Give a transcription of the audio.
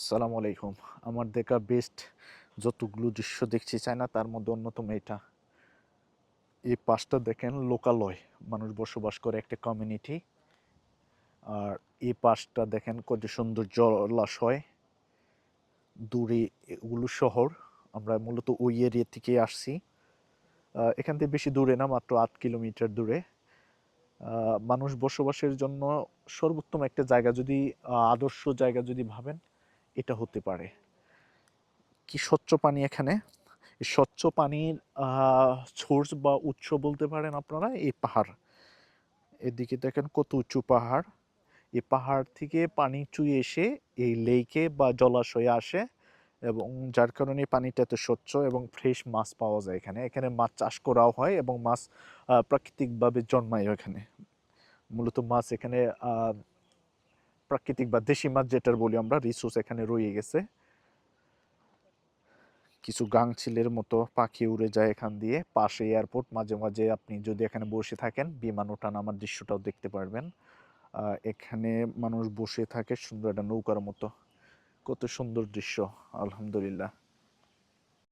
আসসালামু আলাইকুম। আমার দেখা বেস্ট যতগুলো দৃশ্য দেখছি চায়না তার মধ্যে অন্যতম এটা। এই পাশটা দেখেন লোকালয়, মানুষ বসবাস করে একটা কমিউনিটি। আর এই পাশটা দেখেন কত সুন্দর জলাশয়, দূরে এগুলো শহর। আমরা মূলত ওই এরিয়া থেকে আসছি। এখান থেকে বেশি দূরে না, মাত্র 8 কিলোমিটার দূরে। মানুষ বসবাসের জন্য সর্বোত্তম একটা জায়গা যদি আদর্শ জায়গা যদি ভাবেন, এটা হতে পারে। কি স্বচ্ছ পানি এখানে। এই স্বচ্ছ পানির সোর্স বা উৎস বলতে পারেন আপনারা এই পাহাড়। এদিকে দেখেন কত উঁচু পাহাড়। এই পাহাড় থেকে পানি চুইয়ে এসে এই লেকে বা জলাশয়ে আসে, এবং যার কারণে পানিটা এত স্বচ্ছ এবং ফ্রেশ মাছ পাওয়া যায় এখানে। এখানে মাছ চাষ করাও হয় এবং মাছ প্রাকৃতিকভাবে জন্মায় এখানে। মূলত মাছ এখানে প্রাকৃতিক বা দেশি মাছ যেটার বলি আমরা, রিসোর্স এখানে রয়ে গেছে। কিছু গাংচিলের মতো পাখি উড়ে যায় এখান দিয়ে। পাশে এয়ারপোর্ট, মাঝে মাঝে আপনি যদি এখানে বসে থাকেন বিমান ওঠা নামার দৃশ্যটাও দেখতে পারবেন। এখানে মানুষ বসে থাকে সুন্দর একটা নৌকার মতো। কত সুন্দর দৃশ্য, আলহামদুলিল্লাহ।